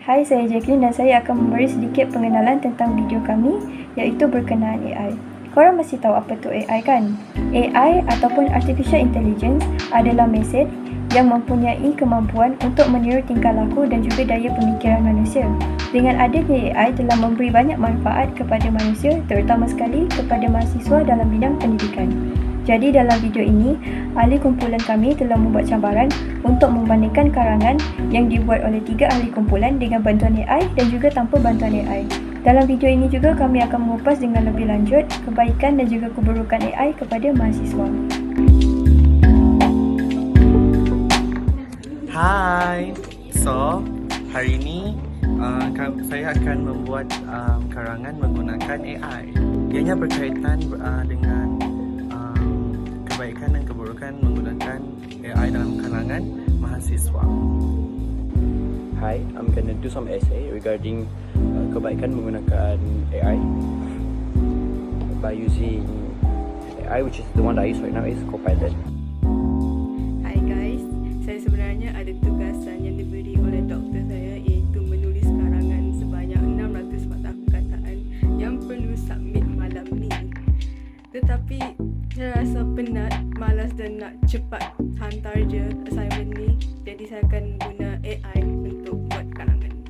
Hai, saya Jacqueline dan saya akan memberi sedikit pengenalan tentang video kami, iaitu berkenaan AI. Korang mesti tahu apa tu AI kan? AI ataupun Artificial Intelligence adalah mesin yang mempunyai kemampuan untuk meniru tingkah laku dan juga daya pemikiran manusia. Dengan adanya AI telah memberi banyak manfaat kepada manusia, terutama sekali kepada mahasiswa dalam bidang pendidikan. Jadi dalam video ini, ahli kumpulan kami telah membuat cabaran untuk membandingkan karangan yang dibuat oleh 3 ahli kumpulan dengan bantuan AI dan juga tanpa bantuan AI. Dalam video ini juga kami akan mengupas dengan lebih lanjut kebaikan dan juga keburukan AI kepada mahasiswa. Hai, so hari ini saya akan membuat karangan menggunakan AI. Ianya berkaitan dengan kebaikan dan keburukan menggunakan AI dalam kalangan mahasiswa. Hi, I'm gonna do some essay regarding kebaikan menggunakan AI by using AI, which is the one that I use right now is Copilot. Hai guys, saya sebenarnya ada tugasan yang diberi oleh doktor saya, iaitu menulis karangan sebanyak 600 patah perkataan yang perlu submit malam ni. Tetapi saya rasa penat, malas dan nak cepat hantar je assignment ni. Jadi saya akan guna AI untuk buat karangan ni.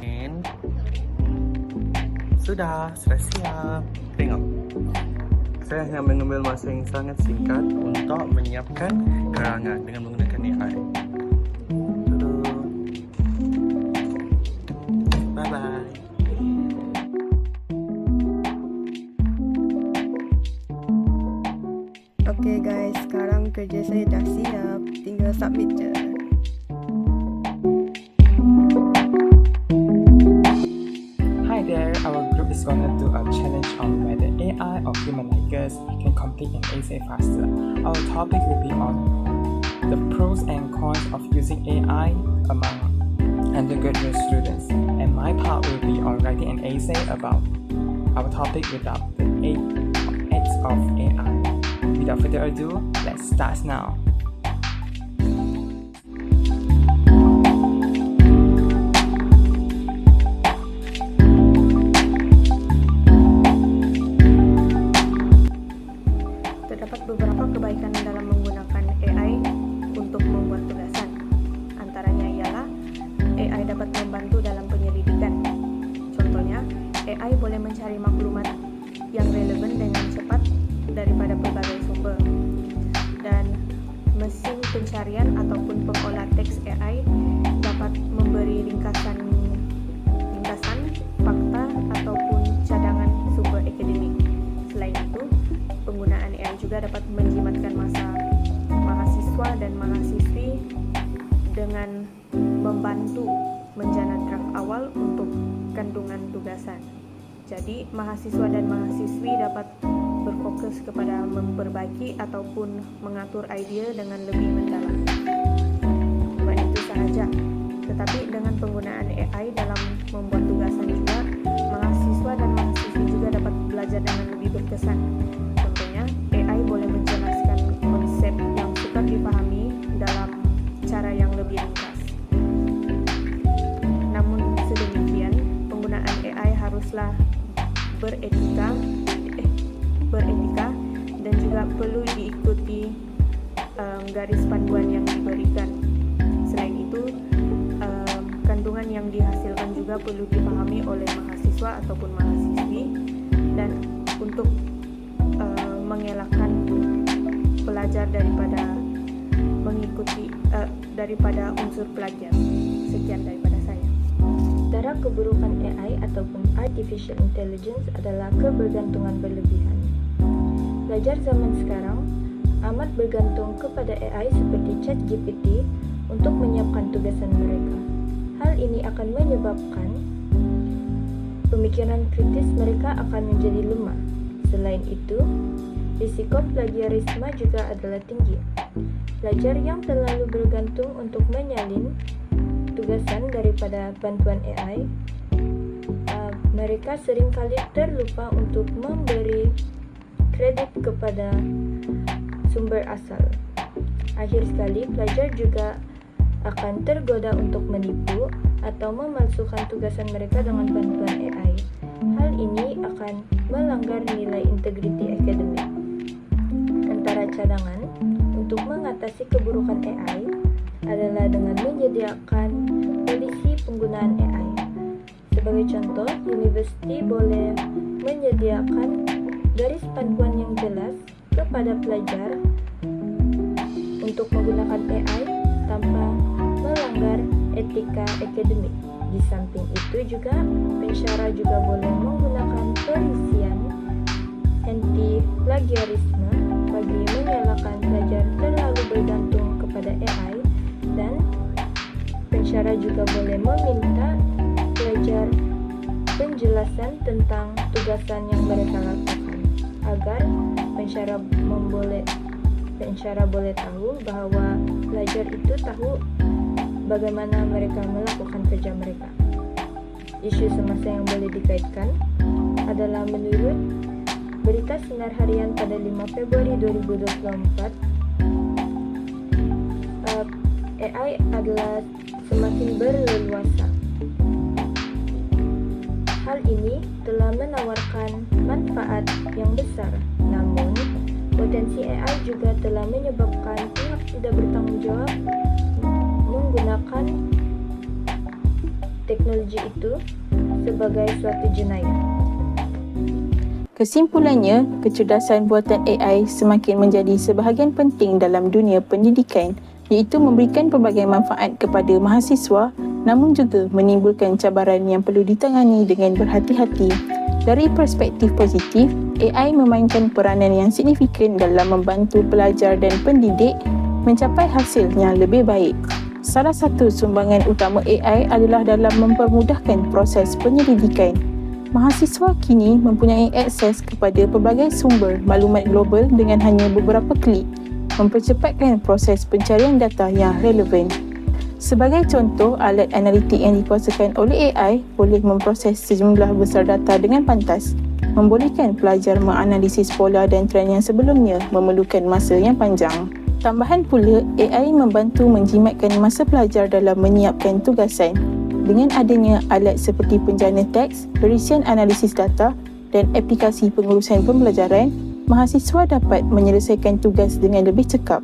And sudah siap. Tengok. Saya hanya mengambil masa yang sangat singkat untuk menyiapkan karangan dengan menggunakan AI. Bye-bye. Okay guys, sekarang kerja saya dah siap, tinggal submit je. Hi there, our group is gonna do a challenge on whether AI or human like us can complete an essay faster. Our topic will be on the pros and cons of using AI among undergraduate students, and my part will be on writing an essay about our topic without the aids of AI. Without further ado, let's start now. Terdapat beberapa kebaikan dalam menggunakan AI untuk membuat tugasan. Antaranya ialah AI dapat membantu dalam penyelidikan. Contohnya, AI boleh mencari maklumat yang relevan dengan cepat daripada pelbagai sumber. Dan mesin pencarian ataupun pengolah teks AI dapat memberi ringkasan fakta ataupun cadangan sumber akademik. Selain itu, penggunaan AI juga dapat menjimatkan masa mahasiswa dan mahasiswi dengan membantu menjana draft awal untuk kandungan tugasan. Jadi, mahasiswa dan mahasiswi dapat berfokus kepada memperbaiki ataupun mengatur idea dengan lebih mendalam. Bukan itu sahaja, tetapi dengan penggunaan AI dalam membuat tugasan juga, mahasiswa dan mahasiswi juga dapat belajar dengan lebih berkesan. Contohnya, AI boleh menjelaskan konsep yang sukar dipahami dalam cara yang lebih ringkas. Namun sedemikian, penggunaan AI haruslah beretika dan juga perlu diikuti garis panduan yang diberikan. Selain itu, kandungan yang dihasilkan juga perlu dipahami oleh mahasiswa ataupun mahasiswi, dan untuk mengelakkan pelajar daripada mengikuti daripada unsur plagiat. Sekian daripada saya. Antara keburukan AI ataupun Artificial Intelligence adalah kebergantungan berlebihan. Pelajar zaman sekarang amat bergantung kepada AI seperti ChatGPT untuk menyiapkan tugasan mereka. Hal ini akan menyebabkan pemikiran kritis mereka akan menjadi lemah. Selain itu, risiko plagiarisme juga adalah tinggi. Pelajar yang terlalu bergantung untuk menyalin tugasan daripada bantuan AI, mereka seringkali terlupa untuk memberi kredit kepada sumber asal. Akhir sekali, pelajar juga akan tergoda untuk menipu atau memalsukan tugasan mereka dengan bantuan AI. Hal ini akan melanggar nilai integriti akademik. Antara cadangan untuk mengatasi keburukan AI adalah dengan menyediakan polisi penggunaan AI. Sebagai contoh, universiti boleh menyediakan garis panduan yang jelas kepada pelajar untuk menggunakan AI tanpa melanggar etika akademik. Di samping itu juga, pensyarah juga boleh menggunakan perisian anti-plagiarisme bagi menyalahkan pelajar terlalu bergantung kepada AI, dan pensyarah juga boleh meminta pelajar penjelasan tentang tugasan yang mereka lakukan agar pensyarah boleh tahu bahawa pelajar itu tahu bagaimana mereka melakukan kerja mereka. Isu semasa yang boleh dikaitkan adalah menurut Berita Sinar Harian pada 5 Februari 2024, AI adalah semakin berleluasa. Hal ini telah menawarkan manfaat yang besar, namun potensi AI juga telah menyebabkan pihak tidak bertanggung jawab menggunakan teknologi itu sebagai suatu jenayah. Kesimpulannya, kecerdasan buatan AI semakin menjadi sebahagian penting dalam dunia pendidikan, iaitu memberikan pelbagai manfaat kepada mahasiswa, namun juga menimbulkan cabaran yang perlu ditangani dengan berhati-hati. Dari perspektif positif, AI memainkan peranan yang signifikan dalam membantu pelajar dan pendidik mencapai hasil yang lebih baik. Salah satu sumbangan utama AI adalah dalam mempermudahkan proses penyelidikan. Mahasiswa kini mempunyai akses kepada pelbagai sumber maklumat global dengan hanya beberapa klik, mempercepatkan proses pencarian data yang relevan. Sebagai contoh, alat analitik yang dikuasakan oleh AI boleh memproses sejumlah besar data dengan pantas, membolehkan pelajar menganalisis pola dan trend yang sebelumnya memerlukan masa yang panjang. Tambahan pula, AI membantu menjimatkan masa pelajar dalam menyiapkan tugasan. Dengan adanya alat seperti penjana teks, perisian analisis data dan aplikasi pengurusan pembelajaran, mahasiswa dapat menyelesaikan tugas dengan lebih cekap.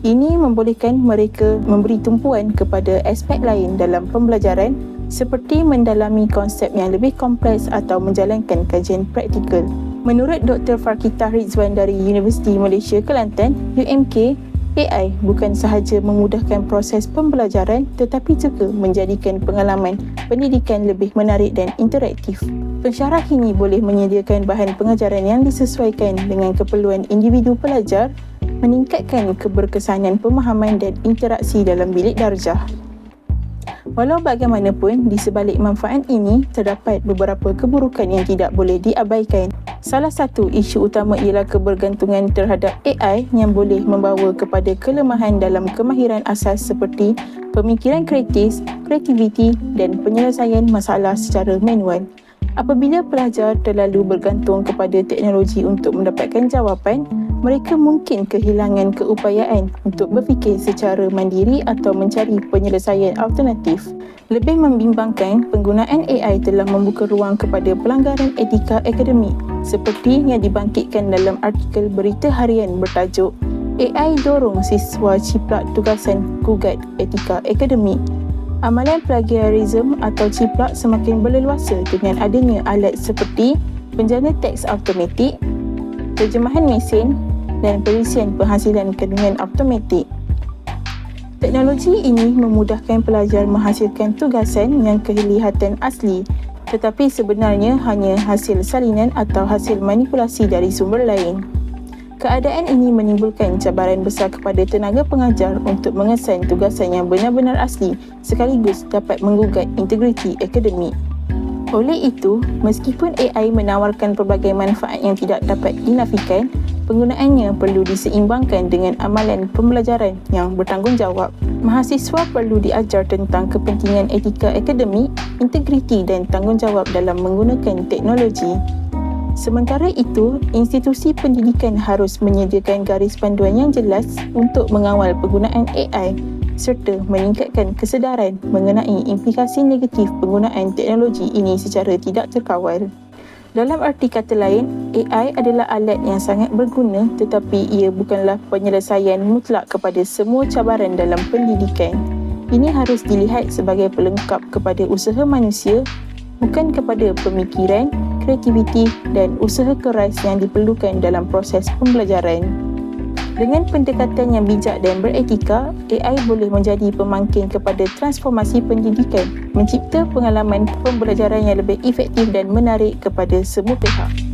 Ini membolehkan mereka memberi tumpuan kepada aspek lain dalam pembelajaran seperti mendalami konsep yang lebih kompleks atau menjalankan kajian praktikal. Menurut Dr. Farkitah Rizwan dari Universiti Malaysia Kelantan, UMK, AI bukan sahaja memudahkan proses pembelajaran tetapi juga menjadikan pengalaman pendidikan lebih menarik dan interaktif. Pensyarah kini boleh menyediakan bahan pengajaran yang disesuaikan dengan keperluan individu pelajar, meningkatkan keberkesanan pemahaman dan interaksi dalam bilik darjah. Walau bagaimanapun, di sebalik manfaat ini, terdapat beberapa keburukan yang tidak boleh diabaikan. Salah satu isu utama ialah kebergantungan terhadap AI yang boleh membawa kepada kelemahan dalam kemahiran asas seperti pemikiran kritis, kreativiti dan penyelesaian masalah secara manual. Apabila pelajar terlalu bergantung kepada teknologi untuk mendapatkan jawapan, mereka mungkin kehilangan keupayaan untuk berfikir secara mandiri atau mencari penyelesaian alternatif. Lebih membimbangkan, penggunaan AI telah membuka ruang kepada pelanggaran etika akademik seperti yang dibangkitkan dalam artikel berita harian bertajuk AI dorong siswa ciplak tugasan gugat etika akademik. Amalan plagiarism atau ciplak semakin berleluasa dengan adanya alat seperti penjana teks automatik, terjemahan mesin dan perisian penghasilan dengan automatik. Teknologi ini memudahkan pelajar menghasilkan tugasan yang kelihatan asli, tetapi sebenarnya hanya hasil salinan atau hasil manipulasi dari sumber lain. Keadaan ini menimbulkan cabaran besar kepada tenaga pengajar untuk mengesan tugasan yang benar-benar asli sekaligus dapat menggugat integriti akademik. Oleh itu, meskipun AI menawarkan pelbagai manfaat yang tidak dapat dinafikan, penggunaannya perlu diseimbangkan dengan amalan pembelajaran yang bertanggungjawab. Mahasiswa perlu diajar tentang kepentingan etika akademik, integriti dan tanggungjawab dalam menggunakan teknologi. Sementara itu, institusi pendidikan harus menyediakan garis panduan yang jelas untuk mengawal penggunaan AI serta meningkatkan kesedaran mengenai implikasi negatif penggunaan teknologi ini secara tidak terkawal. Dalam arti kata lain, AI adalah alat yang sangat berguna tetapi ia bukanlah penyelesaian mutlak kepada semua cabaran dalam pendidikan. Ini harus dilihat sebagai pelengkap kepada usaha manusia, bukan kepada pemikiran, kreativiti dan usaha keras yang diperlukan dalam proses pembelajaran. Dengan pendekatan yang bijak dan beretika, AI boleh menjadi pemangkin kepada transformasi pendidikan, mencipta pengalaman pembelajaran yang lebih efektif dan menarik kepada semua pihak.